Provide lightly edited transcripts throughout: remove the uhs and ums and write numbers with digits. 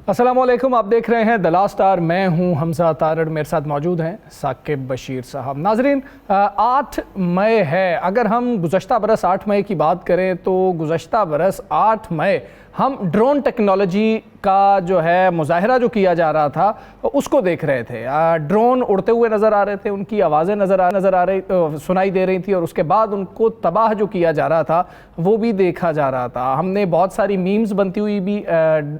السلام علیکم، آپ دیکھ رہے ہیں دی لاسٹ اسٹار۔ میں ہوں حمزہ تارڑ، میرے ساتھ موجود ہیں ثاقب بشیر صاحب۔ ناظرین، 8 مئی ہے۔ اگر ہم گزشتہ برس 8 مئی کی بات کریں تو گزشتہ برس 8 مئی ہم ڈرون ٹیکنالوجی کا جو ہے مظاہرہ جو کیا جا رہا تھا اس کو دیکھ رہے تھے۔ ڈرون اڑتے ہوئے نظر آ رہے تھے، ان کی آوازیں نظر آ رہی سنائی دے رہی تھی، اور اس کے بعد ان کو تباہ جو کیا جا رہا تھا وہ بھی دیکھا جا رہا تھا۔ ہم نے بہت ساری میمز بنتی ہوئی بھی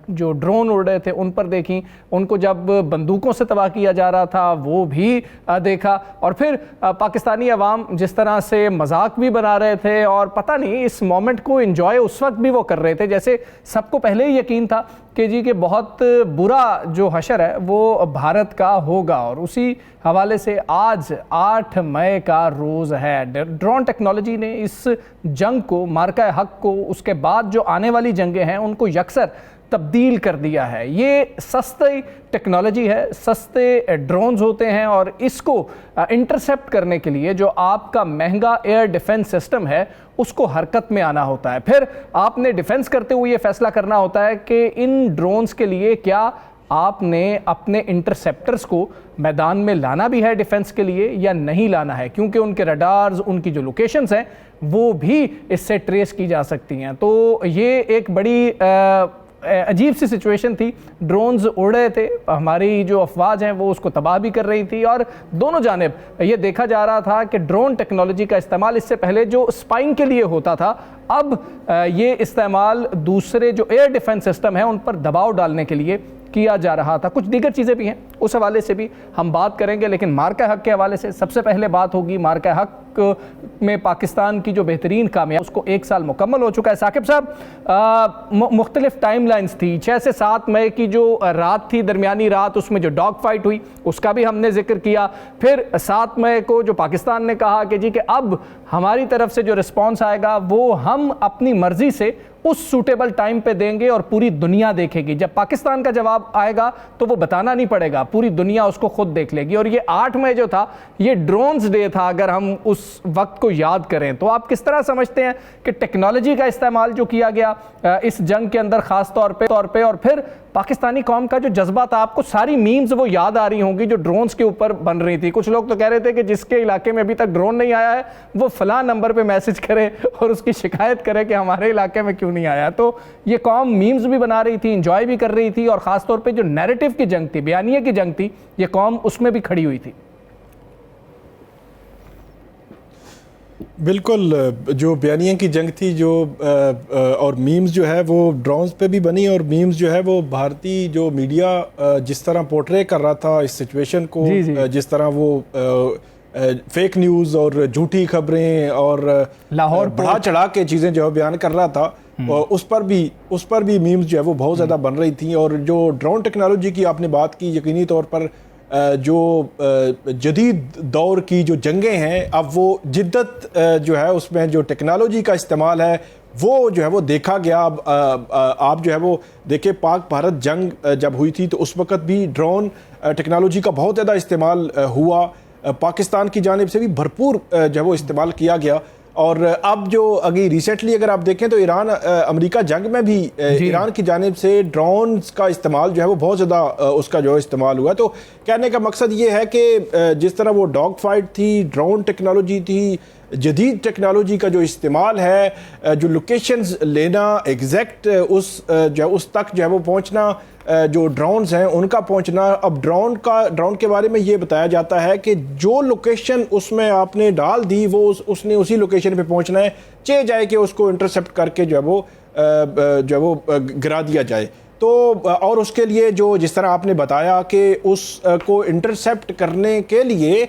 جو ڈرون اڑ رہے تھے ان پر دیکھیں، ان کو جب بندوقوں سے تباہ کیا جا رہا تھا وہ بھی دیکھا، اور پھر پاکستانی عوام جس طرح سے مذاق بھی بنا رہے تھے، اور پتہ نہیں اس مومنٹ کو انجوائے اس وقت بھی وہ کر رہے تھے جیسے سب کو پہلے ہی یقین تھا کہ بہت برا جو حشر ہے وہ بھارت کا ہوگا۔ اور اسی حوالے سے آج 8 مئی کا روز ہے۔ ڈرون ٹیکنالوجی نے اس جنگ کو، معرکہ حق کو، اس کے بعد جو آنے والی جنگیں ہیں ان کو یکسر تبدیل کر دیا ہے۔ یہ سستی ٹیکنالوجی ہے، سستے ڈرونز ہوتے ہیں، اور اس کو انٹرسیپٹ کرنے کے لیے جو آپ کا مہنگا ایئر ڈیفنس سسٹم ہے اس کو حرکت میں آنا ہوتا ہے۔ پھر آپ نے ڈیفنس کرتے ہوئے یہ فیصلہ کرنا ہوتا ہے کہ ان ڈرونز کے لیے کیا آپ نے اپنے انٹرسیپٹرز کو میدان میں لانا بھی ہے ڈیفنس کے لیے یا نہیں لانا ہے، کیونکہ ان کے ریڈارز، ان کی جو لوکیشنز ہیں وہ بھی اس سے ٹریس کی جا سکتی ہیں۔ تو یہ ایک بڑی عجیب سی سچویشن تھی۔ ڈرونز اڑ رہے تھے، ہماری جو افواج ہیں وہ اس کو تباہ بھی کر رہی تھی، اور دونوں جانب یہ دیکھا جا رہا تھا کہ ڈرون ٹیکنالوجی کا استعمال اس سے پہلے جو اسپائنگ کے لیے ہوتا تھا، اب یہ استعمال دوسرے جو ایئر ڈیفنس سسٹم ہیں ان پر دباؤ ڈالنے کے لیے کیا جا رہا تھا۔ کچھ دیگر چیزیں بھی ہیں، اس حوالے سے بھی ہم بات کریں گے، لیکن معرکہ حق کے حوالے سے سب سے پہلے بات ہوگی۔ معرکہ حق میں پاکستان کی جو بہترین کامیابی اس کو 1 سال مکمل ہو چکا ہے۔ ثاقب صاحب، مختلف ٹائم لائنز تھی۔ 6 سے 7 مئی کی جو رات تھی، درمیانی رات، اس میں جو ڈاگ فائٹ ہوئی اس کا بھی ہم نے ذکر کیا۔ پھر 7 مئی کو جو پاکستان نے کہا کہ اب ہماری طرف سے جو رسپانس آئے گا وہ ہم اپنی مرضی سے اس سوٹیبل ٹائم پہ دیں گے اور پوری دنیا دیکھے گی۔ جب پاکستان کا جواب آئے گا تو وہ بتانا نہیں پڑے گا، پوری دنیا اس کو خود دیکھ لے گی۔ اور یہ 8 مئی جو تھا یہ ڈرونز ڈے تھا، اگر ہم اس وقت کو یاد کریں تو آپ کس طرح سمجھتے ہیں کہ ٹیکنالوجی کا استعمال جو کیا گیا اس جنگ کے اندر خاص طور پہ، اور پھر پاکستانی قوم کا جو جذبہ تھا، آپ کو ساری میمز وہ یاد آ رہی ہوں گی جو ڈرونز کے اوپر بن رہی تھی۔ کچھ لوگ تو کہہ رہے تھے کہ جس کے علاقے میں ابھی تک ڈرون نہیں آیا ہے وہ فلاں نمبر پہ میسج کرے اور اس کی شکایت کرے کہ ہمارے علاقے میں کیوں نہیں آیا۔ تو یہ قوم میمز بھی بنا رہی تھی، انجوائے بھی کر رہی تھی، اور خاص طور پہ جو نیریٹو کی جنگ تھی، بیانیے کی جنگ تھی، یہ قوم اس میں بھی کھڑی ہوئی تھی۔ بالکل، جو بیانیے کی جنگ تھی جو اور میمز جو ہے وہ ڈرونز پہ بھی بنی، اور میمز جو ہے وہ بھارتی جو میڈیا جس طرح پورٹرے کر رہا تھا اس سچویشن کو، جس طرح وہ فیک نیوز اور جھوٹی خبریں اور لاہور بڑھا چڑھا کے چیزیں جو بیان کر رہا تھا، اس پر بھی میمز جو ہے وہ بہت زیادہ بن رہی تھیں۔ اور جو ڈرون ٹیکنالوجی کی آپ نے بات کی، یقینی طور پر جو جدید دور کی جو جنگیں ہیں، اب وہ جدت جو ہے اس میں جو ٹیکنالوجی کا استعمال ہے وہ جو ہے وہ دیکھا گیا۔ اب آپ جو ہے وہ دیکھیں، پاک بھارت جنگ جب ہوئی تھی تو اس وقت بھی ڈرون ٹیکنالوجی کا بہت زیادہ استعمال ہوا، پاکستان کی جانب سے بھی بھرپور جو ہے وہ استعمال کیا گیا۔ اور اب جو ابھی ریسنٹلی اگر آپ دیکھیں تو ایران امریکہ جنگ میں بھی ایران کی جانب سے ڈرونز کا استعمال جو ہے وہ بہت زیادہ اس کا جو استعمال ہوا۔ تو کہنے کا مقصد یہ ہے کہ جس طرح وہ ڈاگ فائٹ تھی، ڈرون ٹیکنالوجی تھی، جدید ٹیکنالوجی کا جو استعمال ہے، جو لوکیشنز لینا، ایگزیکٹ اس تک جو ہے وہ پہنچنا، جو ڈرونز ہیں ان کا پہنچنا۔ اب ڈرون کے بارے میں یہ بتایا جاتا ہے کہ جو لوکیشن اس میں آپ نے ڈال دی وہ اس نے اسی لوکیشن پہ پہنچنا ہے، چاہے جائے کہ اس کو انٹرسیپٹ کر کے جو ہے وہ گرا دیا جائے۔ تو اور اس کے لیے جو جس طرح آپ نے بتایا کہ اس کو انٹرسیپٹ کرنے کے لیے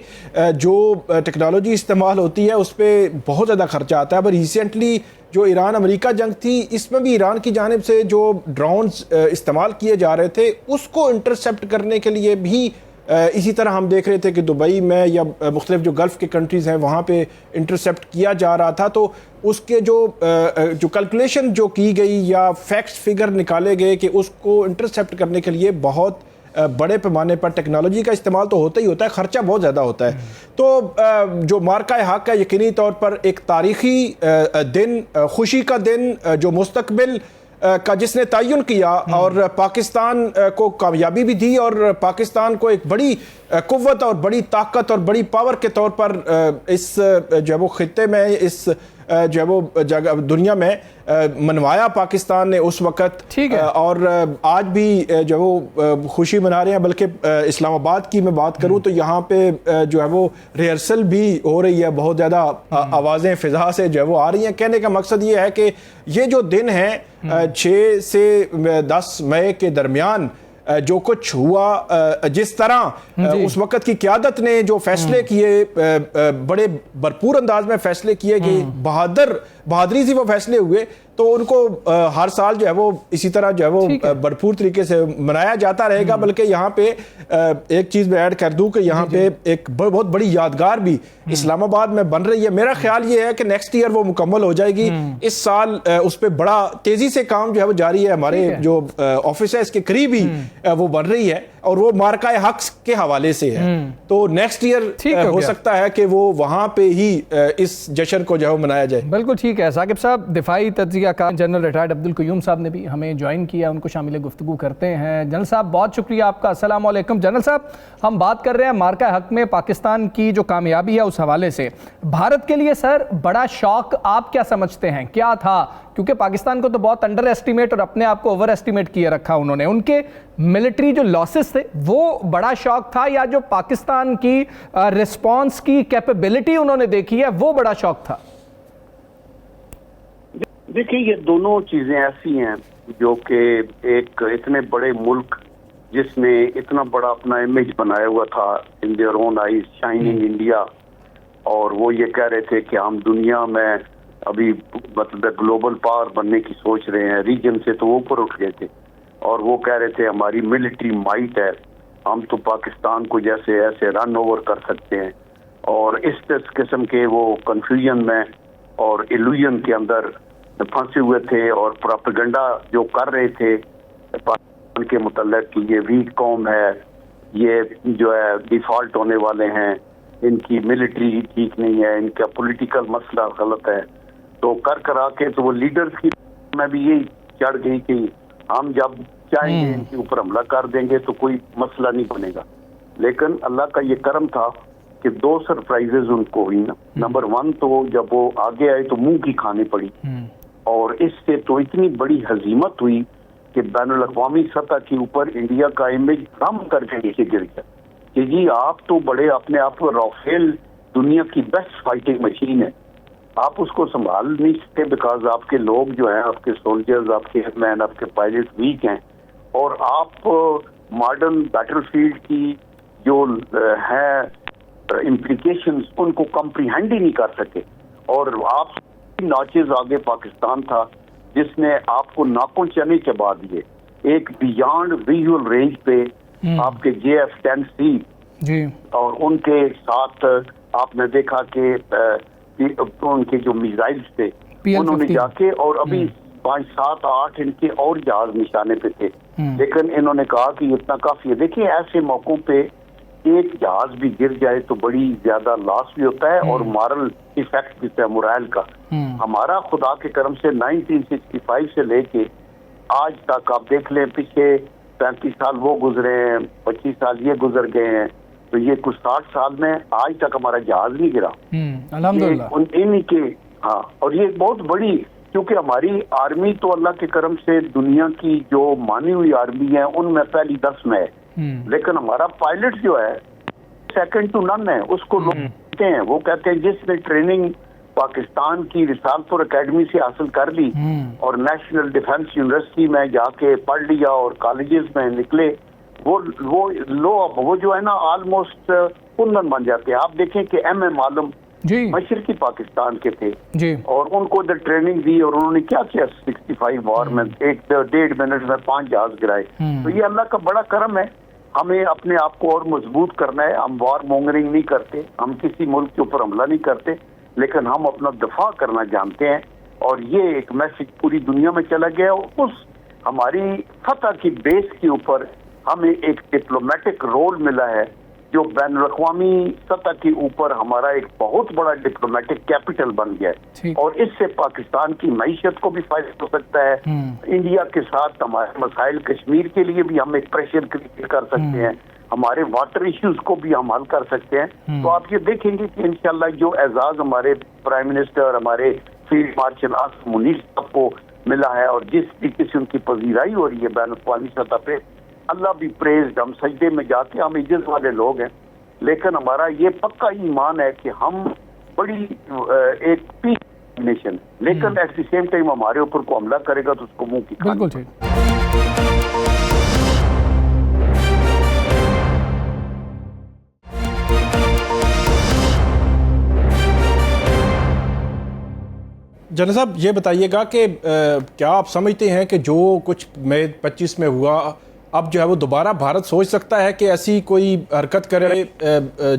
جو ٹیکنالوجی استعمال ہوتی ہے اس پہ بہت زیادہ خرچہ آتا ہے۔ اب ریسنٹلی جو ایران امریکہ جنگ تھی اس میں بھی ایران کی جانب سے جو ڈرونز استعمال کیے جا رہے تھے اس کو انٹرسیپٹ کرنے کے لیے بھی اسی طرح ہم دیکھ رہے تھے کہ دبئی میں یا مختلف جو گلف کے کنٹریز ہیں وہاں پہ انٹرسیپٹ کیا جا رہا تھا۔ تو اس کے جو کیلکولیشن جو کی گئی یا فیکٹس فگر نکالے گئے کہ اس کو انٹرسیپٹ کرنے کے لیے بہت بڑے پیمانے پر ٹیکنالوجی کا استعمال تو ہوتا ہی ہوتا ہے، خرچہ بہت زیادہ ہوتا ہے۔ تو جو معرکہ حق ہے یقینی طور پر ایک تاریخی دن، خوشی کا دن جو مستقبل کا جس نے تعین کیا اور پاکستان کو کامیابی بھی دی اور پاکستان کو ایک بڑی قوت اور بڑی طاقت اور بڑی پاور کے طور پر اس جو ہے وہ خطے میں اس جو ہے وہ دنیا میں منوایا پاکستان نے اس وقت، اور آج بھی جو ہے وہ خوشی منا رہے ہیں. بلکہ اسلام آباد کی میں بات کروں تو یہاں پہ جو ہے وہ ریہرسل بھی ہو رہی ہے، بہت زیادہ آوازیں فضا سے جو ہے وہ آ رہی ہیں. کہنے کا مقصد یہ ہے کہ یہ جو دن ہیں 6 سے 10 مئی کے درمیان جو کچھ ہوا، جس طرح اس وقت کی قیادت نے جو فیصلے کیے، بڑے بھرپور انداز میں فیصلے کیے گئے، بہادری سے وہ فیصلے ہوئے، تو ان کو ہر سال جو ہے وہ اسی طرح جو ہے وہ بھرپور طریقے سے منایا جاتا رہے گا. بلکہ یہاں پہ ایک چیز میں ایڈ کر دوں کہ یہاں پہ ایک بہت بڑی یادگار بھی اسلام آباد میں بن رہی ہے. میرا خیال یہ ہے کہ نیکسٹ ایئر وہ مکمل ہو جائے گی. اس سال اس پہ بڑا تیزی سے کام جو ہے وہ جاری ہے. ہمارے جو آفس ہے اس کے قریب ہی وہ بن رہی ہے اور وہ مارکہ حق کے حوالے سے ہے. تو نیکسٹ ایئر ہو سکتا ہے کہ وہ وہاں پہ ہی اس جشن کو جو ہے منایا جائے. بالکل ٹھیک ہے. ثاقب صاحب، دفاعی تجزیہ کار جنرل ریٹائرڈ عبدالقیوم صاحب نے بھی ہمیں جوائن کیا، ان کو شامل گفتگو کرتے ہیں. جنرل صاحب بہت شکریہ آپ کا. السلام علیکم. جنرل صاحب، ہم بات کر رہے ہیں مارکہ حق میں پاکستان کی جو کامیابی ہے اس حوالے سے. بھارت کے لیے سر بڑا شوق آپ کیا سمجھتے ہیں، کیا تھا؟ کیونکہ پاکستان کو تو بہت انڈر ایسٹیمیٹ اور اپنے آپ کو اوور ایسٹیمیٹ کیے رکھا انہوں نے. ان کے ملٹری جو لاسز تھے وہ بڑا شوق تھا، یا جو پاکستان کی ریسپانس کی کیپیبلٹی انہوں نے دیکھی ہے وہ بڑا شوق تھا؟ دیکھیں، یہ دونوں چیزیں ایسی ہیں جو کہ ایک اتنے بڑے ملک جس نے اتنا بڑا اپنا امیج بنایا ہوا تھا، in their own eyes shining India, اور وہ یہ کہہ رہے تھے کہ ہم دنیا میں ابھی مطلب گلوبل پاور بننے کی سوچ رہے ہیں. ریجن سے تو وہ اوپر اٹھ گئے تھے اور وہ کہہ رہے تھے ہماری ملٹری مائٹ ہے، ہم تو پاکستان کو جیسے ایسے رن اوور کر سکتے ہیں. اور اس قسم کے وہ کنفیوژن میں اور ایلوژن کے اندر پھنسے ہوئے تھے اور پروپیگنڈا جو کر رہے تھے پاکستان کے متعلق کہ یہ ویک قوم ہے، یہ جو ہے ڈیفالٹ ہونے والے ہیں، ان کی ملٹری ٹھیک نہیں ہے، ان کا پولیٹیکل مسئلہ غلط ہے. تو کر آ کے تو وہ لیڈرز کی میں بھی یہی چڑھ گئی کہ ہم جب چاہیں گے ان کے اوپر حملہ کر دیں گے تو کوئی مسئلہ نہیں بنے گا. لیکن اللہ کا یہ کرم تھا کہ 2 سرپرائزز ان کو ہوئی نا. نمبر 1 تو جب وہ آگے آئے تو منہ کی کھانی پڑی، اور اس سے تو اتنی بڑی ہزیمت ہوئی کہ بین الاقوامی سطح کے اوپر انڈیا کا امیج کم کر کے نیچے گر گیا کہ جی آپ تو بڑے اپنے آپ کو رافیل دنیا کی بیسٹ فائٹنگ مشین ہے، آپ اس کو سنبھال نہیں سکتے بیکاز آپ کے لوگ جو ہیں، آپ کے سولجرز، آپ کے ایئر مین، آپ کے پائلٹ ویک ہیں، اور آپ ماڈرن بیٹل فیلڈ کی جو ہے امپلیکیشنز ان کو کمپریہینڈ ہی نہیں کر سکے. اور آپ ناچز آگے پاکستان تھا جس نے آپ کو ناکوں چنے چبا دیے. ایک بیانڈ ویژول رینج پہ آپ کے JF-10C اور ان کے ساتھ آپ نے دیکھا کہ ان کے جو میزائلز تھے انہوں نے جا کے، اور ابھی 5 7 8 ان کے اور جہاز نشانے پہ تھے، لیکن انہوں نے کہا کہ اتنا کافی ہے. دیکھیں ایسے موقعوں پہ ایک جہاز بھی گر جائے تو بڑی زیادہ لاس بھی ہوتا ہے اور مارل ایفیکٹ بھی ہوتا ہے مورائل کا. ہمارا خدا کے کرم سے 1965 سے لے کے آج تک آپ دیکھ لیں، پچھلے 35 سال وہ گزرے ہیں، 25 سال یہ گزر گئے ہیں، تو یہ کچھ 60 سال میں آج تک ہمارا جہاز نہیں گرا الحمدللہ. انہی کے ہاں. اور یہ بہت بڑی، کیونکہ ہماری آرمی تو اللہ کے کرم سے دنیا کی جو مانی ہوئی آرمی ہے ان میں پہلی 10 میں ہے، لیکن ہمارا پائلٹ جو ہے سیکنڈ ٹو نن ہے. اس کو لوگ کہتے ہیں، وہ کہتے ہیں جس نے ٹریننگ پاکستان کی رسالپور اکیڈمی سے حاصل کر لی اور نیشنل ڈیفنس یونیورسٹی میں جا کے پڑھ لیا اور کالجز میں نکلے، وہ جو ہے نا آلموسٹ کندن بن جاتے ہیں. آپ دیکھیں کہ MM عالم مشرقی پاکستان کے تھے اور ان کو ادھر ٹریننگ دی اور انہوں نے کیا کیا 65 وار میں 1.5 منٹ میں 5 جہاز گرائے. تو یہ اللہ کا بڑا کرم ہے. ہمیں اپنے آپ کو اور مضبوط کرنا ہے. ہم وار مونگرنگ نہیں کرتے، ہم کسی ملک کے اوپر حملہ نہیں کرتے، لیکن ہم اپنا دفاع کرنا جانتے ہیں. اور یہ ایک میسج پوری دنیا میں چلا گیا. اس ہماری فتح کی بیس کے اوپر ہمیں ایک ڈپلومیٹک رول ملا ہے جو بین الاقوامی سطح کے اوپر ہمارا ایک بہت بڑا ڈپلومیٹک کیپٹل بن گیا ہے، اور اس سے پاکستان کی معیشت کو بھی فائدہ ہو سکتا ہے. انڈیا کے ساتھ ہمارے مسائل کشمیر کے لیے بھی ہم ایک پریشر کریٹ کر سکتے ہیں، ہمارے واٹر ایشوز کو بھی ہم حل کر سکتے ہیں. تو آپ یہ دیکھیں گے کہ انشاءاللہ جو اعزاز ہمارے پرائم منسٹر، ہمارے فیلڈ مارشل آصف منیر صاحب کو ملا ہے، اور جس طریقے سے ان کی پذیرائی ہو رہی ہے بین الاقوامی سطح پہ، اللہ بھی پریزڈ. ہم سجدے میں جاتے ہیں، ہم عزت والے لوگ ہیں، لیکن ہمارا یہ پکا ایمان ہے کہ ہم بڑی ایک پیس نیشن، لیکن ایٹ دی سیم ٹائم ہمارے اوپر کو حملہ کرے گا تو اس کو منہ کی کھانی. بالکل ٹھیک. جنرل صاحب یہ بتائیے گا کہ کیا آپ سمجھتے ہیں کہ جو کچھ مئی 25 میں ہوا، اب جو ہے وہ دوبارہ بھارت سوچ سکتا ہے کہ ایسی کوئی حرکت کرے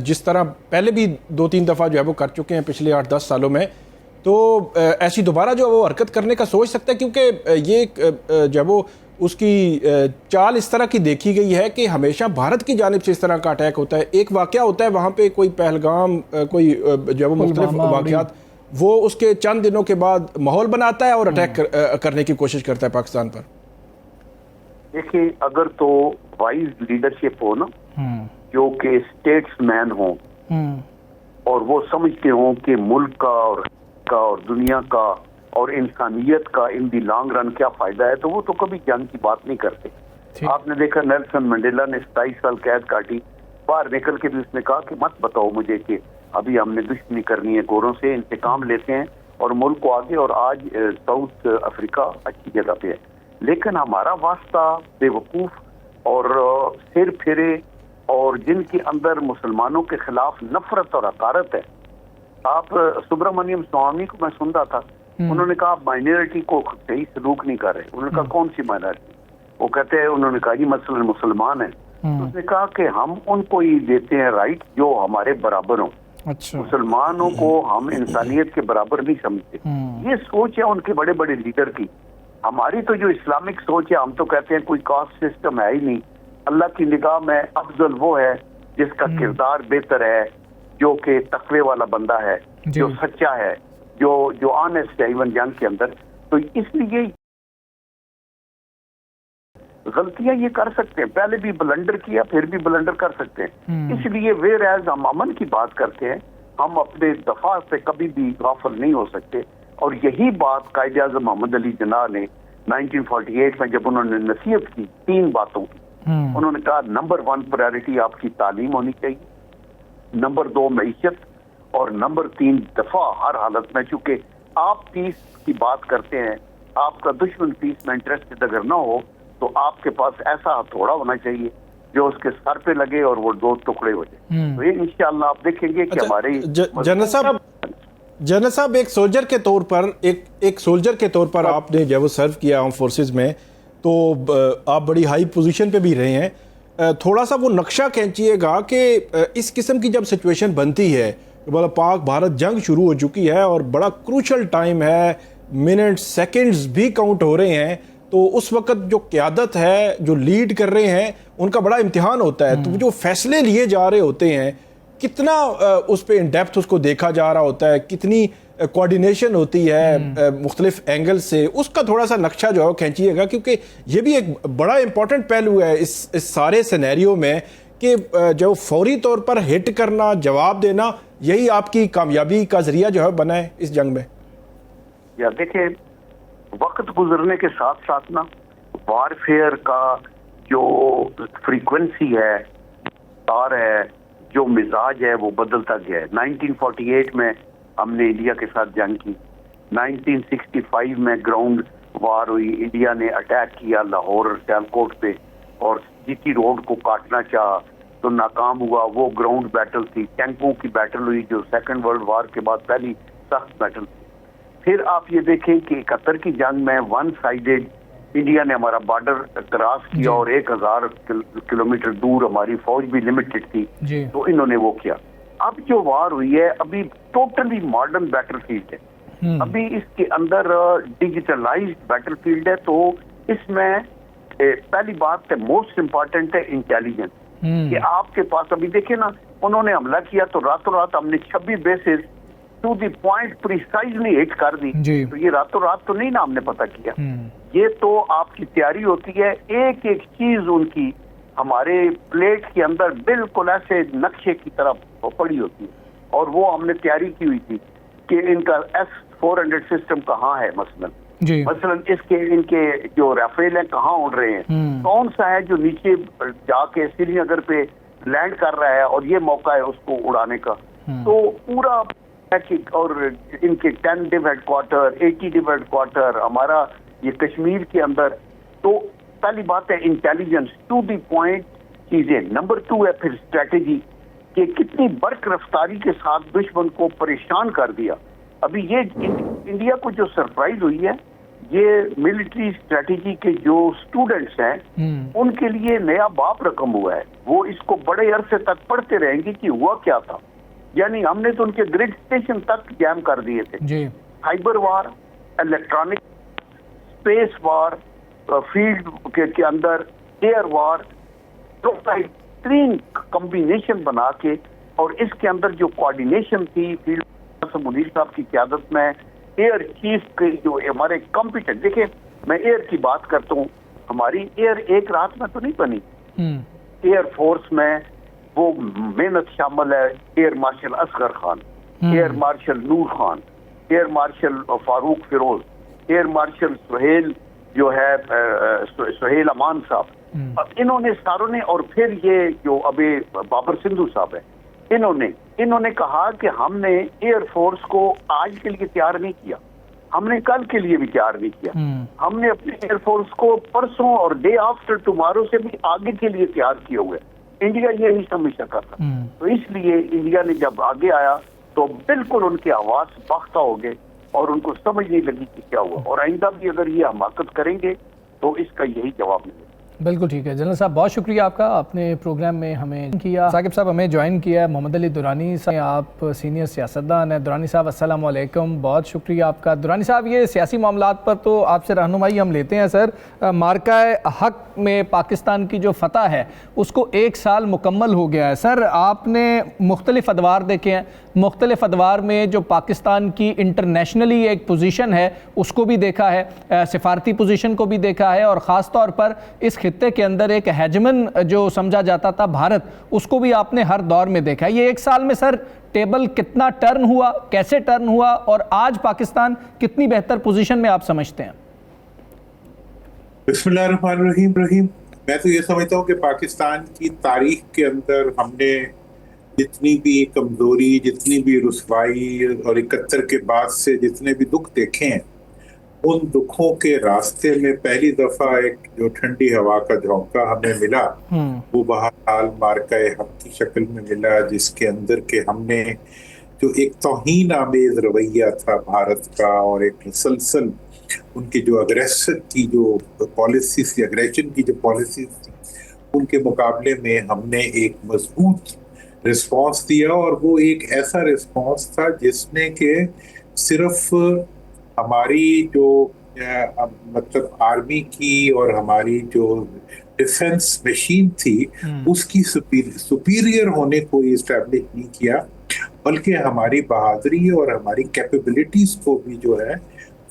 جس طرح پہلے بھی 2-3 دفعہ جو ہے وہ کر چکے ہیں پچھلے 8-10 سالوں میں، تو ایسی دوبارہ جو ہے وہ حرکت کرنے کا سوچ سکتا ہے؟ کیونکہ یہ جو ہے وہ اس کی چال اس طرح کی دیکھی گئی ہے کہ ہمیشہ بھارت کی جانب سے اس طرح کا اٹیک ہوتا ہے. ایک واقعہ ہوتا ہے وہاں پہ کوئی پہلگام، کوئی جو ہے وہ مختلف واقعات، وہ اس کے چند دنوں کے بعد ماحول بناتا ہے اور اٹیک کرنے کی کوشش کرتا ہے پاکستان پر. دیکھیں، اگر تو وائز لیڈرشپ ہو نا، جو کہ اسٹیٹس مین ہوں اور وہ سمجھتے ہوں کہ ملک کا اور دنیا کا اور انسانیت کا ان دی لانگ رن کیا فائدہ ہے، تو وہ تو کبھی جنگ کی بات نہیں کرتے. آپ نے دیکھا نیلسن منڈیلا نے 27 سال قید کاٹی، باہر نکل کے بھی اس نے کہا کہ مت بتاؤ مجھے کہ ابھی ہم نے دشمنی کرنی ہے گوروں سے، انتقام لیتے ہیں اور ملک کو آگے. اور آج ساؤتھ افریقہ اچھی جگہ پہ ہے، لیکن ہمارا واسطہ بے وقوف اور سر پھرے اور جن کے اندر مسلمانوں کے خلاف نفرت اور حقارت ہے. آپ سبرامنیم سوامی کو میں سن رہا تھا، انہوں نے کہا آپ مائنورٹی کو صحیح سلوک نہیں کر رہے. انہوں نے کہا کون سی مائنورٹی؟ وہ کہتے ہیں، انہوں نے کہا جی مثلا مسلمان ہیں. اس نے کہا کہ ہم ان کو ہی دیتے ہیں رائٹ جو ہمارے برابر ہوں. مسلمانوں کو ہم انسانیت کے برابر نہیں سمجھتے. یہ سوچ ہے ان کے بڑے بڑے لیڈر کی. ہماری تو جو اسلامک سوچ ہے، ہم تو کہتے ہیں کوئی کاسٹ سسٹم ہے ہی نہیں. اللہ کی نگاہ میں افضل وہ ہے جس کا کردار بہتر ہے، جو کہ تقوی والا بندہ ہے، جو سچا ہے، جو آنیسٹ ہے ایون جنگ کے اندر. تو اس لیے غلطیاں یہ کر سکتے ہیں، پہلے بھی بلنڈر کیا پھر بھی بلنڈر کر سکتے ہیں. اس لیے ویئر ایز ہم امن کی بات کرتے ہیں، ہم اپنے دفاع سے کبھی بھی غافل نہیں ہو سکتے. اور یہی بات قائد اعظم محمد علی جناح نے 1948 میں جب انہوں نے نصیحت کی 3 باتوں کی، انہوں نے کہا نمبر 1 پرائرٹی آپ کی تعلیم ہونی چاہیے، نمبر 2 معیشت، اور نمبر 3 دفاع ہر حالت میں. چونکہ آپ پیس کی بات کرتے ہیں، آپ کا دشمن پیس میں انٹرسٹڈ اگر نہ ہو تو آپ کے پاس ایسا ہتھوڑا ہونا چاہیے جو اس کے سر پہ لگے اور وہ 2 ٹکڑے ہو جائے. تو یہ انشاءاللہ آپ دیکھیں گے کہ ہمارے جنرل صاحب ایک سولجر کے طور پر ایک سولجر کے طور پر آپ نے جب وہ سرو کیا آرم فورسز میں، تو آپ بڑی ہائی پوزیشن پہ بھی رہے ہیں. تھوڑا سا وہ نقشہ کھینچیے گا کہ اس قسم کی جب سچویشن بنتی ہے، مطلب پاک بھارت جنگ شروع ہو چکی ہے اور بڑا کروشل ٹائم ہے، منٹ سیکنڈز بھی کاؤنٹ ہو رہے ہیں، تو اس وقت جو قیادت ہے، جو لیڈ کر رہے ہیں، ان کا بڑا امتحان ہوتا ہے. تو جو فیصلے لیے جا رہے ہوتے ہیں، کتنا اس پہ ان ڈیپتھ اس کو دیکھا جا رہا ہوتا ہے، کتنی کوارڈینیشن ہوتی ہے مختلف اینگل سے، اس کا تھوڑا سا نقشہ جو ہے وہ کھینچیے گا، کیونکہ یہ بھی ایک بڑا امپورٹنٹ پہلو ہے اس سارے سینیریو میں کہ جو فوری طور پر ہٹ کرنا، جواب دینا، یہی آپ کی کامیابی کا ذریعہ جو ہے بنا ہے اس جنگ میں. یا دیکھیں، وقت گزرنے کے ساتھ ساتھ نا وار فیئر کا جو فریکوینسی ہے، تار ہے، جو مزاج ہے، وہ بدلتا گیا ہے. 1948 میں ہم نے انڈیا کے ساتھ جنگ کی، 1965 میں گراؤنڈ وار ہوئی، انڈیا نے اٹیک کیا لاہور اور سیالکوٹ پہ اور جی ٹی روڈ کو کاٹنا چاہا تو ناکام ہوا. وہ گراؤنڈ بیٹل تھی، ٹینکوں کی بیٹل ہوئی جو سیکنڈ ورلڈ وار کے بعد پہلی سخت بیٹل تھی. پھر آپ یہ دیکھیں کہ 71 کی جنگ میں 1 سائیڈڈ انڈیا نے ہمارا بارڈر کراس کیا اور 1000 کلومیٹر دور ہماری فوج بھی لمیٹڈ تھی، تو انہوں نے وہ کیا. اب جو وار ہوئی ہے ابھی ٹوٹلی ماڈرن بیٹل فیلڈ ہے، ابھی اس کے اندر ڈیجیٹلائزڈ بیٹل فیلڈ ہے. تو اس میں پہلی بات ہے موسٹ امپورٹنٹ ہے انٹیلیجنس. کہ آپ کے پاس ابھی دیکھیں نا انہوں نے حملہ کیا تو راتوں رات ہم نے 26 bases to the point precisely hit کر دی. تو یہ راتوں رات تو نہیں نا ہم نے پتہ کیا, یہ تو آپ کی تیاری ہوتی ہے. ایک ایک چیز ان کی ہمارے پلیٹ کے اندر بالکل ایسے نقشے کی طرف پڑی ہوتی ہے, اور وہ ہم نے تیاری کی ہوئی تھی کہ ان کا S-400 سسٹم کہاں ہے مثلا اس کے ان کے جو رافیل ہیں کہاں اڑ رہے ہیں, کون سا ہے جو نیچے جا کے سری نگر پہ لینڈ کر رہا ہے اور یہ موقع ہے اس کو اڑانے کا. تو پورا اور ان کے 10 ڈیو ہیڈ کوارٹر 80 ڈیو ہیڈ کوارٹر ہمارا یہ کشمیر کے اندر. تو پہلی بات ہے انٹیلیجنس ٹو دی پوائنٹ چیزیں. نمبر 2 ہے پھر اسٹریٹجی کہ کتنی برق رفتاری کے ساتھ دشمن کو پریشان کر دیا. ابھی یہ انڈیا کو جو سرپرائز ہوئی ہے, یہ ملٹری اسٹریٹجی کے جو اسٹوڈنٹس ہیں ان کے لیے نیا باپ رقم ہوا ہے. وہ اس کو بڑے عرصے تک پڑھتے رہیں گے کہ ہوا کیا تھا. یعنی ہم نے تو ان کے گریڈ اسٹیشن تک جیم کر دیے تھے. سائبر وار, الیکٹرانک, اسپیس وار, فیلڈ کے اندر ایئر وار, تو بہترین کمبینیشن بنا کے, اور اس کے اندر جو کوآرڈینیشن تھی فیلڈ منیر صاحب کی قیادت میں, ایئر چیف کے جو ہمارے کمپیٹنٹ. دیکھیں میں ایئر کی بات کرتا ہوں, ہماری ایئر ایک رات میں تو نہیں بنی. ایئر فورس میں وہ محنت شامل ہے air marshal Asghar Khan, air marshal Noor Khan, air marshal Farooq Feroze, air marshal Sohail جو ہے سہیل امان صاحب. انہوں نے ساروں نے, اور پھر یہ جو ابھی بابر سندھو صاحب ہے, انہوں نے کہا کہ ہم نے ایئر فورس کو آج کے لیے تیار نہیں کیا, ہم نے کل کے لیے بھی تیار نہیں کیا, ہم نے اپنے ایئر فورس کو پرسوں اور ڈے آفٹر ٹمارو سے بھی آگے کے لیے تیار کیے ہوئے. انڈیا یہ نہیں سمجھ سکا تھا, تو اس لیے انڈیا نے جب آگے آیا تو بالکل ان کے آواز باختہ ہو گئے اور ان کو سمجھ نہیں لگی کہ کیا ہوا. اور آئندہ بھی اگر یہ حماقت کریں گے تو اس کا یہی جواب ملے. بالکل ٹھیک ہے جنرل صاحب, بہت شکریہ آپ کا, اپنے پروگرام میں ہمیں کیا. ثاقب صاحب ہمیں جوائن کیا ہے محمد علی درانی صاحب, آپ سینئر سیاستدان ہیں. درانی صاحب السلام علیکم, بہت شکریہ آپ کا. درانی صاحب یہ سیاسی معاملات پر تو آپ سے رہنمائی ہم لیتے ہیں سر. مارکہ حق میں پاکستان کی جو فتح ہے اس کو 1 سال مکمل ہو گیا ہے. سر آپ نے مختلف ادوار دیکھے ہیں, مختلف ادوار میں جو پاکستان کی انٹرنیشنلی ایک پوزیشن ہے اس کو بھی دیکھا ہے, سفارتی پوزیشن کو بھی دیکھا ہے, اور خاص طور پر اس خطے کے اندر ایک ہیجمن جو سمجھا جاتا تھا بھارت, اس کو بھی آپ نے ہر دور میں دیکھا ہے. یہ 1 سال میں سر ٹیبل کتنا ٹرن ہوا, کیسے ٹرن ہوا, اور آج پاکستان کتنی بہتر پوزیشن میں آپ سمجھتے ہیں؟ بسم اللہ الرحمن الرحیم. میں تو یہ سمجھتا ہوں کہ پاکستان کی تاریخ کے اندر ہم نے جتنی بھی کمزوری, جتنی بھی رسوائی اور 71 کے بعد سے جتنے بھی دکھ دیکھے ہیں, ان دکھوں کے راستے میں پہلی دفعہ ایک جو ٹھنڈی ہوا کا جھونکا ہمیں ملا, وہ بہرحال مارکہ حق کی شکل میں ملا, جس کے اندر کہ ہم نے جو ایک توہین آمیز رویہ تھا بھارت کا, اور ایک مسلسل ان کی جو اگریسن کی جو پالیسیز تھی, اگریشن کی جو پالیسیز تھی, ان کے مقابلے میں ہم نے ایک مضبوط رسپانس دیا. اور وہ ایک ایسا رسپانس تھا جس نے کہ صرف ہماری جو مطلب آرمی کی اور ہماری جو ڈیفنس مشین تھی اس کی سپیریئر ہونے کو اسٹیبلش نہیں کیا, بلکہ ہماری بہادری اور ہماری کیپیبلٹیز کو بھی جو ہے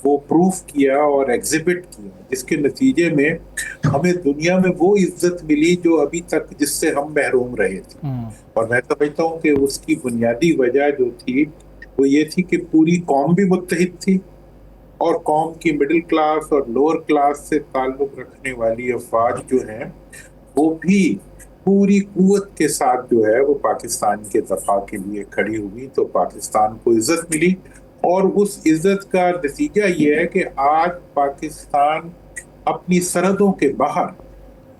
وہ پروف کیا اور ایگزیبٹ کیا, جس کے نتیجے میں ہمیں دنیا میں وہ عزت ملی جو ابھی تک جس سے ہم محروم رہے تھے. اور میں سمجھتا ہوں کہ اس کی بنیادی وجہ جو تھی وہ یہ تھی کہ پوری قوم بھی متحد تھی, اور قوم کی مڈل کلاس اور لوور کلاس سے تعلق رکھنے والی افواج جو ہیں وہ بھی پوری قوت کے ساتھ جو ہے وہ پاکستان کے دفاع کے لیے کھڑی ہوئی. تو پاکستان کو عزت ملی, اور اس عزت کا نتیجہ یہ ہے کہ آج پاکستان اپنی سرحدوں کے باہر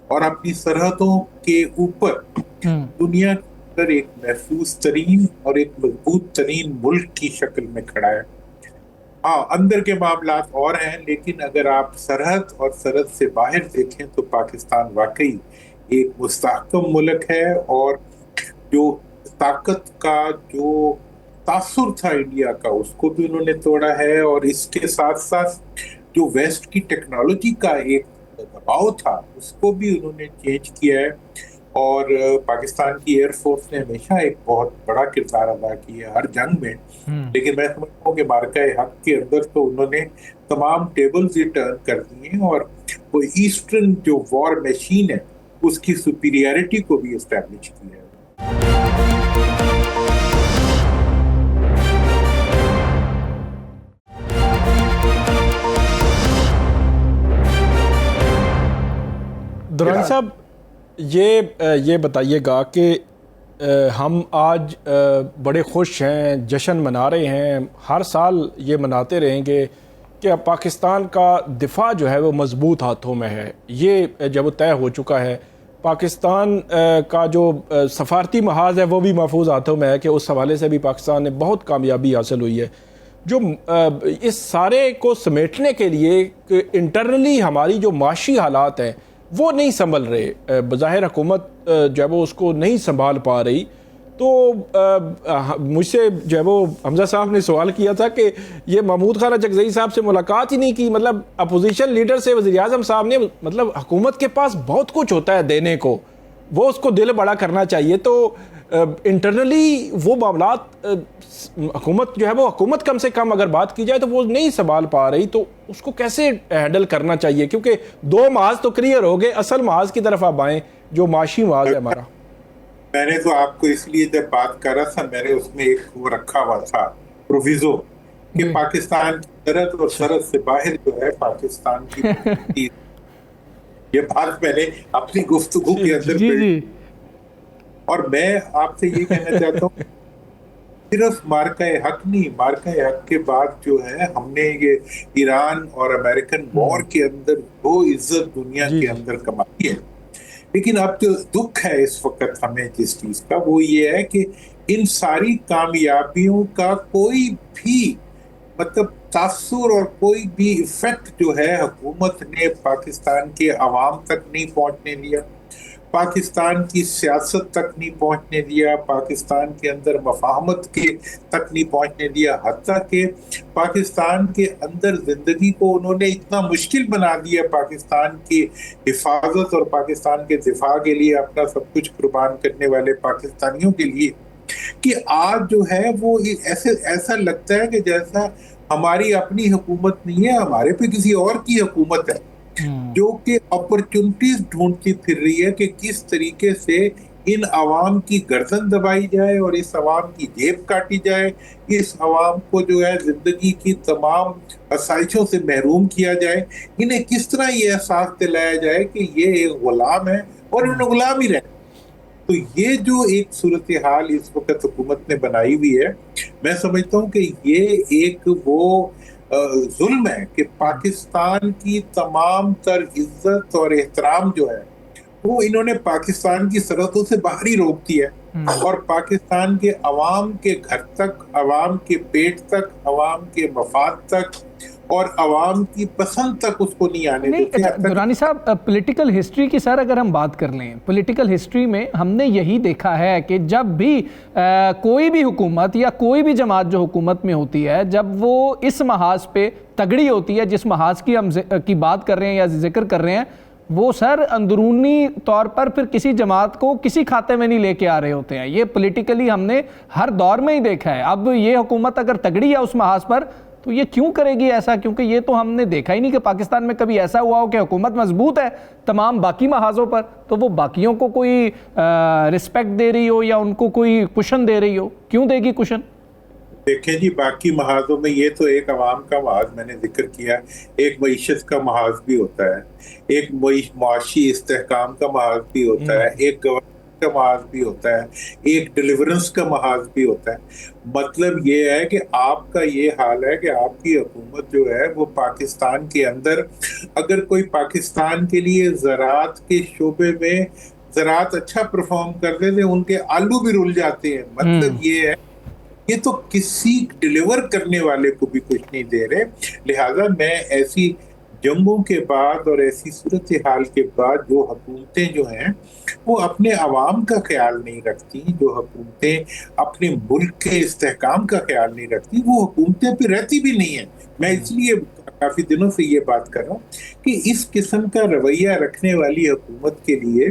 اور اپنی سرحدوں کے اوپر دنیا کے اندر ایک محفوظ ترین اور ایک مضبوط ترین ملک کی شکل میں کھڑا ہے. ہاں اندر کے معاملات اور ہیں, لیکن اگر آپ سرحد اور سرحد سے باہر دیکھیں تو پاکستان واقعی ایک مستحکم ملک ہے, اور جو طاقت کا جو تاثر تھا انڈیا کا اس کو بھی انہوں نے توڑا ہے, اور اس کے ساتھ ساتھ جو ویسٹ کی ٹیکنالوجی کا ایک دباؤ تھا اس کو بھی انہوں نے چینج کیا ہے. اور پاکستان کی ایئر فورس نے ہمیشہ ایک بہت بڑا کردار ادا کیا ہر جنگ میں. لیکن میں سمجھتا ہوں کہ مارکہ حق کے اندر تو انہوں نے تمام ٹیبلز ہی ٹرن کر دی ہیں اور وہ ایسٹرن جو وار مشین ہے اس کی سپیریئرٹی کو بھی اسٹیبلش کیا ہے. درانی صاحب یہ بتائیے گا کہ ہم آج بڑے خوش ہیں، جشن منا رہے ہیں، ہر سال یہ مناتے رہیں گے کہ پاکستان کا دفاع جو ہے وہ مضبوط ہاتھوں میں ہے. یہ جب وہ طے ہو چکا ہے، پاکستان کا جو سفارتی محاذ ہے وہ بھی محفوظ ہاتھوں میں ہے کہ اس حوالے سے بھی پاکستان نے بہت کامیابی حاصل ہوئی ہے. جو اس سارے کو سمیٹنے کے لیے انٹرنلی ہماری جو معاشی حالات ہیں وہ نہیں سنبھل رہے، بظاہر حکومت جو ہے وہ اس کو نہیں سنبھال پا رہی. تو مجھ سے جو ہے وہ حمزہ صاحب نے سوال کیا تھا کہ یہ محمود خان اچکزئی صاحب سے ملاقات ہی نہیں کی. مطلب اپوزیشن لیڈر سے وزیر اعظم صاحب نے، مطلب حکومت کے پاس بہت کچھ ہوتا ہے دینے کو، وہ اس کو دل بڑا کرنا چاہیے. تو انٹرنلی وہ معاملات حکومت جو ہے وہ حکومت کم سے کم اگر بات کی جائے تو وہ نہیں سنبھال پا رہی. تو اس کو کیسے ہینڈل کرنا چاہیے؟ کیونکہ دو محاذ تو کلیئر ہو گئے، اصل محاذ کی طرف آپ آئیں جو معاشی محاذ ہے ہمارا. میں نے تو آپ کو اس لیے جب بات کر رہا تھا میں نے اس میں ایک وہ رکھا ہوا تھا پروویزو کہ پاکستان کی سرحد اور سرحد سے باہر جو ہے پاکستان کی یہ بات میں نے اپنی گفتگو کے اندر اور میں آپ سے یہ کہنا چاہتا ہوں صرف مارکہ حق نہیں، مارکہ حق کے بعد جو ہے ہم نے یہ ایران اور امریکن وار کے اندر وہ عزت دنیا کے اندر کمائی ہے. لیکن اب جو دکھ ہے اس وقت ہمیں جس چیز کا وہ یہ ہے کہ ان ساری کامیابیوں کا کوئی بھی مطلب تاثر اور کوئی بھی ایفیکٹ جو ہے حکومت نے پاکستان کے عوام تک نہیں پہنچنے دیا، پاکستان کی سیاست تک نہیں پہنچنے دیا، پاکستان کے اندر مفاہمت کے تک نہیں پہنچنے دیا، حتیٰ کہ پاکستان کے اندر زندگی کو انہوں نے اتنا مشکل بنا دیا پاکستان کی حفاظت اور پاکستان کے دفاع کے لیے اپنا سب کچھ قربان کرنے والے پاکستانیوں کے لیے کہ آج جو ہے وہ ایسا لگتا ہے کہ جیسا ہماری اپنی حکومت نہیں ہے، ہمارے پہ کسی اور کی حکومت ہے جو کہ اپرچونٹیز ڈھونڈتی پھر رہی ہے کہ کس طریقے سے ان عوام کی گردن دبائی جائے اور اس عوام کی جیب کاٹی جائے، اس عوام کو جو ہے زندگی کی تمام آسائشوں سے محروم کیا جائے، انہیں کس طرح یہ احساس دلایا جائے کہ یہ ایک غلام ہے اور انہیں غلام ہی رہے. تو یہ جو ایک صورتحال اس وقت حکومت نے بنائی ہوئی ہے، میں سمجھتا ہوں کہ یہ ایک وہ ظلم ہے کہ پاکستان کی تمام تر عزت اور احترام جو ہے وہ انہوں نے پاکستان کی سرحدوں سے باہر ہی روک دی ہے اور پاکستان کے عوام کے گھر تک، عوام کے پیٹ تک، عوام کے مفاد تک اور عوام کی پسند تک اس کو نہیں آنے دیتے. درانی صاحب پولیٹیکل ہسٹری کی سر اگر ہم بات کر لیں، پولیٹیکل ہسٹری میں ہم نے یہی دیکھا ہے کہ جب بھی کوئی بھی حکومت یا کوئی بھی جماعت جو حکومت میں ہوتی ہے، جب وہ اس محاذ پہ تگڑی ہوتی ہے، جس محاذ کی ہم کی بات کر رہے ہیں یا ذکر کر رہے ہیں، وہ سر اندرونی طور پر پھر کسی جماعت کو کسی کھاتے میں نہیں لے کے آ رہے ہوتے ہیں. یہ پولیٹیکلی ہم نے ہر دور میں ہی دیکھا ہے. اب یہ حکومت اگر تگڑی ہے اس محاذ پر تو یہ کیوں کرے گی ایسا؟ کیونکہ یہ تو ہم نے دیکھا ہی نہیں کہ پاکستان میں کبھی ایسا ہوا ہو کہ حکومت مضبوط ہے تمام باقی محاذوں پر تو وہ باقیوں کو کوئی رسپیکٹ دے رہی ہو یا ان کو کوئی کشن دے رہی ہو. کیوں دے گی کشن؟ دیکھیں جی، باقی محاذوں میں یہ تو ایک عوام کا محاذ میں نے ذکر کیا، ایک معیشت کا محاذ بھی ہوتا ہے، ایک معاشی استحکام کا محاذ بھی ہوتا ہے، ایک گورننس کا محاذ بھی ہوتا ہے، ایک ڈیلیورنس کا محاذ بھی ہوتا ہے. مطلب یہ ہے کہ آپ کا یہ حال ہے کہ آپ کی حکومت جو ہے وہ پاکستان کے اندر اگر کوئی پاکستان کے لیے زراعت کے شعبے میں زراعت اچھا پرفارم کر دے تو ان کے آلو بھی رول جاتے ہیں. مطلب یہ ہے یہ تو کسی ڈیلیور کرنے والے کو بھی کچھ نہیں دے رہے. لہٰذا میں ایسی جنگوں کے بعد اور ایسی صورتحال کے بعد جو حکومتیں جو ہیں وہ اپنے عوام کا خیال نہیں رکھتی، جو حکومتیں اپنے ملک کے استحکام کا خیال نہیں رکھتی، وہ حکومتیں پہ رہتی بھی نہیں ہیں. میں اس لیے کافی دنوں سے یہ بات کر رہا ہوں کہ اس قسم کا رویہ رکھنے والی حکومت کے لیے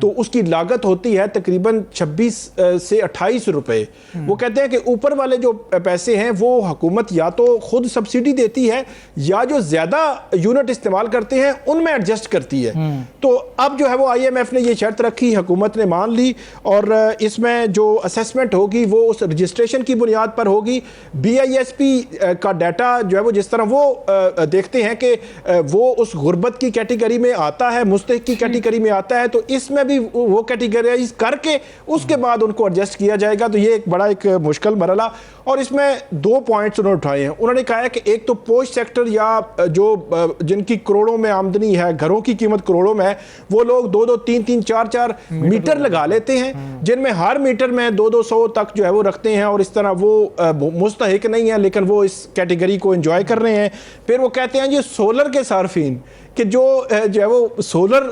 تو اس کی لاگت ہوتی ہے تقریباً 26 سے 28 روپے. وہ کہتے ہیں کہ اوپر والے جو پیسے ہیں وہ حکومت یا تو خود سبسڈی دیتی ہے یا جو زیادہ یونٹ استعمال کرتے ہیں ان میں ایڈجسٹ کرتی ہے. تو اب جو ہے وہ IMF نے یہ شرط رکھی, حکومت نے مان لی, اور اس میں جو اسیسمنٹ ہوگی وہ اس رجسٹریشن کی بنیاد پر ہوگی. BISP کا ڈیٹا جو ہے وہ جس طرح وہ دیکھتے ہیں کہ وہ اس غربت کی کیٹیگری میں آتا ہے, مستحق کی کیٹیگری میں آتا ہے, تو اس میں بھی وہ کیٹیگرائز کر کے اس کے بعد ان کو ایڈجسٹ کیا جائے گا. تو یہ ایک بڑا ایک مشکل مرحلہ, اور اس میں 2 پوائنٹس انہوں نے اٹھائے ہیں. انہوں نے کہا ہے کہ ایک تو پوش سیکٹر یا جو جن کی کروڑوں میں آمدنی ہے, گھروں کی قیمت کروڑوں میں ہے, وہ لوگ 2-2, 3-3, 4-4 میٹر لگا لیتے ہیں, جن میں ہر میٹر میں 200 تک جو ہے وہ رکھتے ہیں, اور اس طرح وہ مستحق نہیں ہے لیکن وہ اس کیٹیگری کو انجوائے کر رہے ہیں. پھر وہ کہتے ہیں یہ سولر کے صارفین کہ جو ہے وہ سولر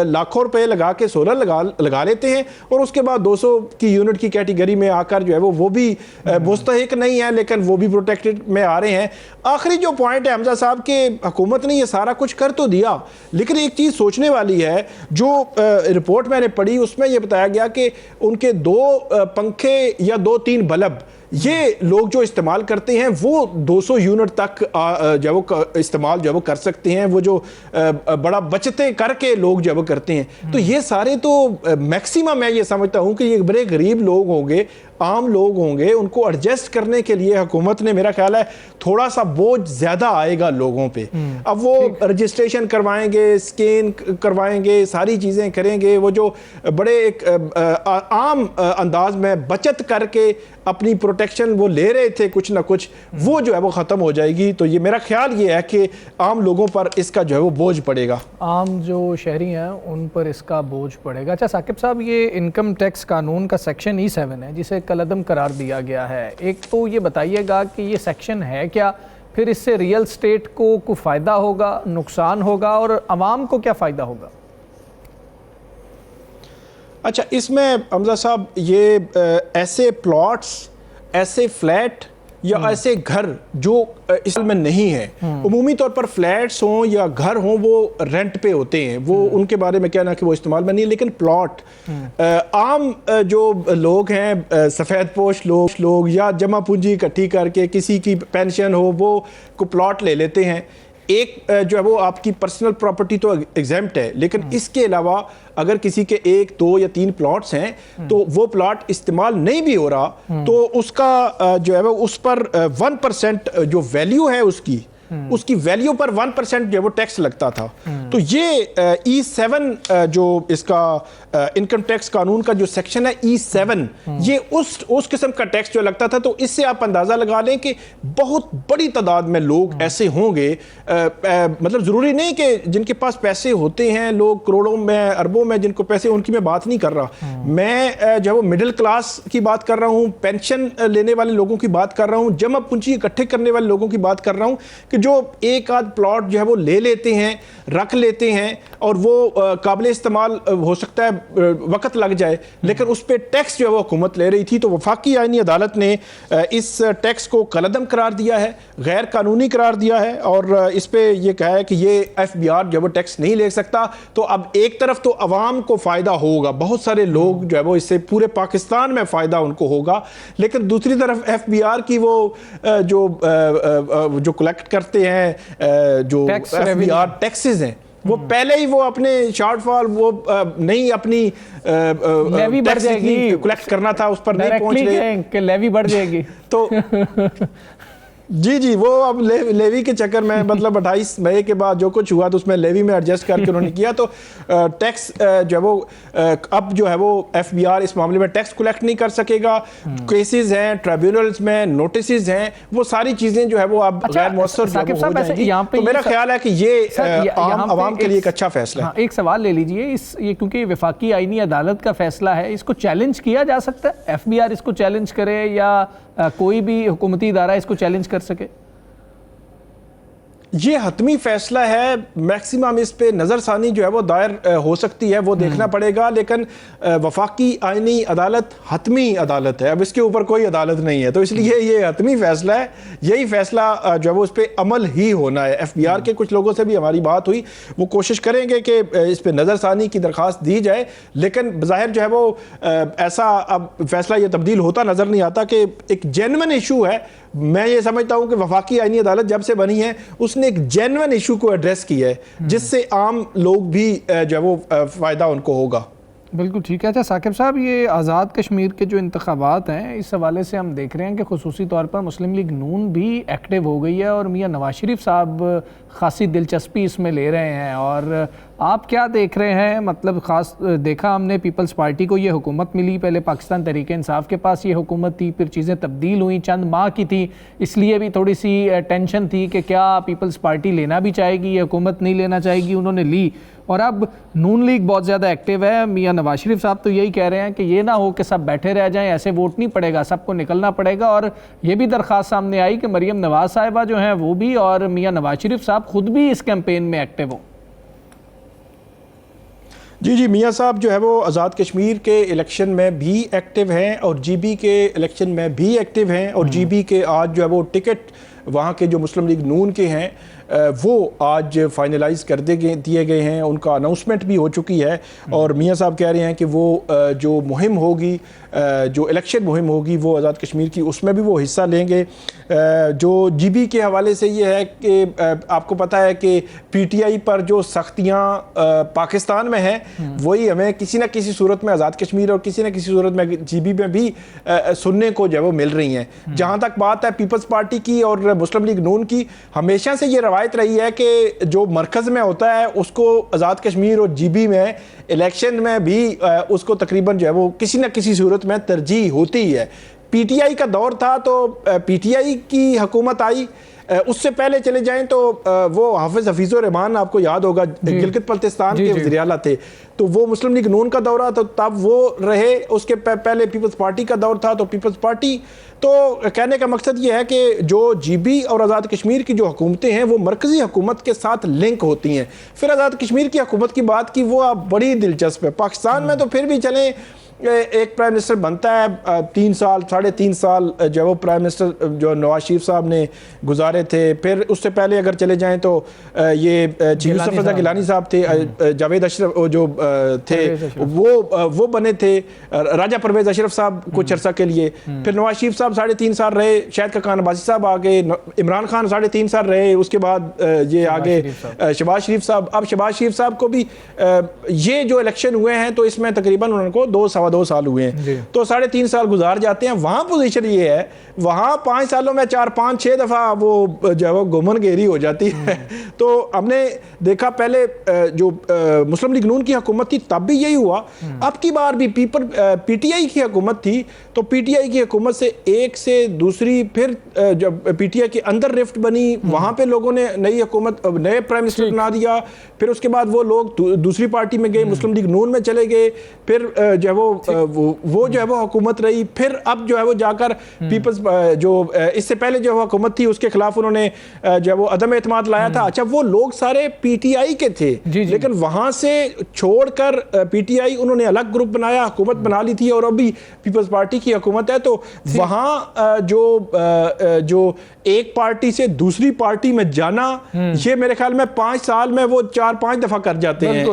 لاکھوں روپے لگا کے سولر لگا لیتے ہیں, اور اس کے بعد 200 کی یونٹ کی کیٹیگری میں آ کر جو ہے وہ بھی مستحق نہیں ہے لیکن وہ بھی پروٹیکٹڈ میں آ رہے ہیں. آخری جو پوائنٹ ہے حمزہ صاحب کہ حکومت نے یہ سارا کچھ کر تو دیا, لیکن ایک چیز سوچنے والی ہے. جو رپورٹ میں نے پڑھی اس میں یہ بتایا گیا کہ ان کے 2 پنکھے یا 2-3 بلب یہ لوگ جو استعمال کرتے ہیں وہ 200 یونٹ تک جو وہ استعمال جو وہ کر سکتے ہیں, وہ جو بڑا بچتیں کر کے لوگ جو وہ کرتے ہیں. تو یہ سارے تو میکسیمم میں یہ سمجھتا ہوں کہ یہ بڑے غریب لوگ ہوں گے, عام لوگ ہوں گے, ان کو ایڈجسٹ کرنے کے لیے حکومت نے میرا خیال ہے تھوڑا سا بوجھ زیادہ آئے گا لوگوں پہ. اب وہ رجسٹریشن کروائیں گے, سکین کروائیں گے, ساری چیزیں کریں گے, وہ جو بڑے ایک عام انداز میں بچت کر کے اپنی پروٹیکشن وہ لے رہے تھے کچھ نہ کچھ, وہ جو ہے وہ ختم ہو جائے گی. تو یہ میرا خیال یہ ہے کہ عام لوگوں پر اس کا جو ہے وہ بوجھ پڑے گا, عام جو شہری ہیں ان پر اس کا بوجھ پڑے گا. اچھا ثاقب صاحب, یہ انکم ٹیکس قانون کا سیکشن E7 ہے جسے کالعدم قرار دیا گیا ہے. ایک تو یہ بتائیے گا کہ یہ سیکشن ہے کیا, پھر اس سے ریئل اسٹیٹ کو کوئی فائدہ ہوگا, نقصان ہوگا, اور عوام کو کیا فائدہ ہوگا؟ اچھا, اس میں حمزہ صاحب یہ ایسے پلاٹس, ایسے فلیٹ یا ایسے گھر جو اس میں نہیں ہیں, عمومی طور پر فلیٹس ہوں یا گھر ہوں وہ رینٹ پہ ہوتے ہیں, وہ ان کے بارے میں کہنا کہ وہ استعمال میں نہیں, لیکن پلاٹ عام جو لوگ ہیں, سفید پوش لوگ یا جمع پونجی اکٹھی کر کے کسی کی پینشن ہو وہ کو پلاٹ لے لیتے ہیں. ایک جو ہے وہ آپ کی پرسنل پراپرٹی تو ایگزیمپٹ ہے, لیکن اس کے علاوہ اگر کسی کے 1, 2 یا 3 پلاٹس ہیں تو وہ پلاٹ استعمال نہیں بھی ہو رہا تو اس کا جو ہے وہ اس پر 1% جو ویلیو ہے اس کی ویلیو پر 1% جو وہ ٹیکس لگتا تھا. تو یہ E7 جو اس کا انکم ٹیکس قانون کا جو سیکشن ہے E7, یہ اس قسم کا ٹیکس جو لگتا تھا. تو اس سے آپ اندازہ لگا لیں کہ بہت بڑی تعداد میں لوگ ایسے ہوں گے, مطلب ضروری نہیں کہ جن کے پاس پیسے ہوتے ہیں, لوگ کروڑوں میں اربوں میں جن کو پیسے, ان کی میں بات نہیں کر رہا. میں جو ہے وہ مڈل کلاس کی بات کر رہا ہوں, پینشن لینے والے لوگوں کی بات کر رہا ہوں, جمع پونجی اکٹھے کرنے والے لوگوں کی بات کر رہا ہوں کہ جو ایک آدھ پلاٹ جو ہے وہ لے لیتے ہیں, رکھ لیتے ہیں, اور وہ قابل استعمال ہو سکتا ہے وقت لگ جائے, لیکن اس پہ ٹیکس جو ہے وہ حکومت لے رہی تھی. تو وفاقی آئینی عدالت نے اس ٹیکس کو کالعدم قرار دیا ہے, غیر قانونی قرار دیا ہے, اور اس پہ یہ کہا ہے کہ یہ FBR جو ہے وہ ٹیکس نہیں لے سکتا. تو اب ایک طرف تو عوام کو فائدہ ہوگا, بہت سارے لوگ جو ہے وہ اس سے پورے پاکستان میں فائدہ ان کو ہوگا, لیکن دوسری طرف FBR کی وہ جو کلیکٹ کرتے ہیں جو FBR ٹیکسز ہیں, وہ پہلے ہی وہ اپنے شارٹ فال وہ نہیں اپنی لیوی بڑھ جائے گی, کلیکٹ کرنا تھا اس پر نہیں پہنچ رہے کہ لیوی بڑھ جائے گی. تو جی وہ اب لیوی کے چکر میں مطلب 28 مئی کے بعد جو کچھ ہوا تو اس میں لیوی میں ایڈجسٹ کر کے انہوں نے کیا. تو ٹیکس جو ہے وہ اب جو ہے وہ FBR اس معاملے میں ٹیکس کلیکٹ نہیں کر سکے گا. کیسز ہیں, ٹریبیونلز میں نوٹسز ہیں, وہ ساری چیزیں جو ہے وہ اب غیر مؤثر ہو جائیں گی. تو میرا خیال ہے کہ یہ عوام کے لیے ایک اچھا فیصلہ ہے. ایک سوال لے لیجئے, یہ کیونکہ وفاقی آئینی عدالت کا فیصلہ ہے, اس کو چیلنج کیا جا سکتا ہے, FBR اس کو چیلنج کرے یا کوئی بھی حکومتی ادارہ اس کو چیلنج کر سکے؟ یہ حتمی فیصلہ ہے، میکسیمم اس پہ نظر ثانی جو ہے وہ دائر ہو سکتی ہے، وہ دیکھنا پڑے گا، لیکن وفاقی آئینی عدالت حتمی عدالت ہے، اب اس کے اوپر کوئی عدالت نہیں ہے، تو اس لیے یہ حتمی فیصلہ ہے، یہی فیصلہ جو ہے وہ اس پہ عمل ہی ہونا ہے۔ ایف بی آر کے کچھ لوگوں سے بھی ہماری بات ہوئی، وہ کوشش کریں گے کہ اس پہ نظر ثانی کی درخواست دی جائے، لیکن بظاہر جو ہے وہ ایسا اب فیصلہ یہ تبدیل ہوتا نظر نہیں آتا کہ ایک جینوئن ایشو ہے۔ میں یہ سمجھتا ہوں کہ وفاقی آئینی عدالت جب سے بنی ہے اس نے ایک جینوئن ایشو کو ایڈریس کیا ہے، جس سے عام لوگ بھی جو ہے وہ فائدہ ان کو ہوگا۔ بالکل ٹھیک ہے۔ اچھا ثاقب صاحب، یہ آزاد کشمیر کے جو انتخابات ہیں، اس حوالے سے ہم دیکھ رہے ہیں کہ خصوصی طور پر مسلم لیگ نون بھی ایکٹیو ہو گئی ہے اور میاں نواز شریف صاحب خاصی دلچسپی اس میں لے رہے ہیں، اور آپ کیا دیکھ رہے ہیں؟ مطلب خاص دیکھا ہم نے پیپلز پارٹی کو یہ حکومت ملی، پہلے پاکستان تحریک انصاف کے پاس یہ حکومت تھی، پھر چیزیں تبدیل ہوئیں، چند ماہ کی تھی، اس لیے بھی تھوڑی سی ٹینشن تھی کہ کیا پیپلز پارٹی لینا بھی چاہے گی یہ حکومت، نہیں لینا چاہے گی، انہوں نے لی، اور اب نون لیگ بہت زیادہ ایکٹیو ہے۔ میاں نواز شریف صاحب تو یہی کہہ رہے ہیں کہ یہ نہ ہو کہ سب بیٹھے رہ جائیں، ایسے ووٹ نہیں پڑے گا، سب کو نکلنا پڑے گا، اور یہ بھی درخواست سامنے آئی کہ مریم نواز صاحبہ جو ہیں وہ بھی اور میاں نواز شریف صاحب خود بھی اس کیمپین میں ایکٹیو ہو۔ جی میاں صاحب جو ہے وہ آزاد کشمیر کے الیکشن میں بھی ایکٹیو ہیں اور جی بی کے الیکشن میں بھی ایکٹیو ہیں، اور جی بی کے آج جو ہے وہ ٹکٹ وہاں کے جو مسلم لیگ نون کے ہیں وہ آج فائنلائز کر دیے گئے ہیں، ان کا اناؤنسمنٹ بھی ہو چکی ہے، اور میاں صاحب کہہ رہے ہیں کہ وہ جو مہم ہوگی، جو الیکشن مہم ہوگی وہ آزاد کشمیر کی، اس میں بھی وہ حصہ لیں گے۔ جو جی بی کے حوالے سے یہ ہے کہ آپ کو پتہ ہے کہ پی ٹی آئی پر جو سختیاں پاکستان میں ہیں وہی ہمیں کسی نہ کسی صورت میں آزاد کشمیر اور کسی نہ کسی صورت میں جی بی میں بھی سننے کو جو ہے وہ مل رہی ہیں۔ جہاں تک بات ہے پیپلز پارٹی کی اور مسلم لیگ نون کی، ہمیشہ سے یہ روایت رہی ہے کہ جو مرکز میں ہوتا ہے اس کو آزاد کشمیر اور جی بی میں الیکشن میں بھی اس کو تقریباً جو ہے وہ کسی نہ کسی صورت میں ترجیح ہوتی ہے۔ پی ٹی آئی کا دور تھا تو پی ٹی آئی کی حکومت آئی، اس سے پہلے چلے جائیں تو وہ حافظ حفیظ الرحمان آپ کو یاد ہوگا گلگت بلتستان کے وزیر اعلیٰ تھے، تو وہ مسلم لیگ نون کا دورہ تو تب وہ رہے، اس کے پہلے پیپلز پارٹی کا دور تھا تو پیپلز پارٹی۔ تو کہنے کا مقصد یہ ہے کہ جو جی بی اور آزاد کشمیر کی جو حکومتیں ہیں وہ مرکزی حکومت کے ساتھ لنک ہوتی ہیں۔ پھر آزاد کشمیر کی حکومت کی بات کی، وہ اب بڑی دلچسپ ہے۔ پاکستان میں تو پھر بھی چلیں ایک پرائم منسٹر بنتا ہے 3 سال 3.5 سال جو وہ پرائم منسٹر جو نواز شریف صاحب نے گزارے تھے، پھر اس سے پہلے اگر چلے جائیں تو یہ یوسف رضا گیلانی صاحب تھے، جاوید اشرف جو تھے وہ بنے تھے، راجہ پرویز اشرف صاحب کچھ عرصہ کے لیے، پھر نواز شریف صاحب 3.5 سال رہے، شاہد خاقان عباسی صاحب آگے، عمران خان 3.5 سال رہے، اس کے بعد یہ آگے شہباز شریف صاحب۔ اب شہباز شریف صاحب کو بھی یہ جو الیکشن ہوئے ہیں تو اس میں تقریباً انہوں کو 2 سال ہوئے ہیں، تو 3.5 سال گزار جاتے ہیں۔ وہاں پوزیشن یہ ہے، وہاں 5 سالوں میں 4-5-6 دفعہ وہ جو ہے وہ گمن گیری ہو جاتی ہے۔ تو ہم نے دیکھا پہلے جو مسلم لیگ نون کی حکومت تھی تب بھی یہی ہوا، اب کی بار بھی پی ٹی آئی کی حکومت تھی تو پی ٹی آئی کی حکومت سے ایک سے دوسری، پھر جب پی ٹی آئی کے اندر رفٹ بنی وہاں پہ لوگوں نے نئی حکومت نئے پرائم منسٹر بنا دیا، پھر اس کے بعد وہ لوگ دوسری پارٹی میں گئے، مسلم لیگ نون میں چلے گئے، پھر جو ہے وہ جو ہے وہ حکومت رہی، پھر اب جو ہے وہ جا کر پیپلز جو اس سے پہلے جو حکومت تھی اس کے خلاف انہوں نے جو ہے وہ عدم اعتماد لایا تھا۔ اچھا وہ لوگ سارے پی ٹی آئی کے تھے، لیکن وہاں سے چھوڑ کر پی ٹی آئی انہوں نے الگ گروپ بنایا، حکومت بنا لی تھی، اور ابھی پیپلز پارٹی کی حکومت ہے، تو وہاں جو ایک پارٹی سے دوسری پارٹی میں جانا، یہ میرے خیال میں 5 سال میں وہ 4-5 دفعہ کر جاتے ہیں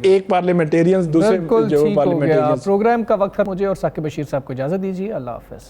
ایک پارلیمنٹیرینز دوسرے جو پارلیمنٹیرینز۔ پروگرام کا وقت ہے، مجھے اور ثاقب بشیر صاحب کو اجازت دیجیے، اللہ حافظ۔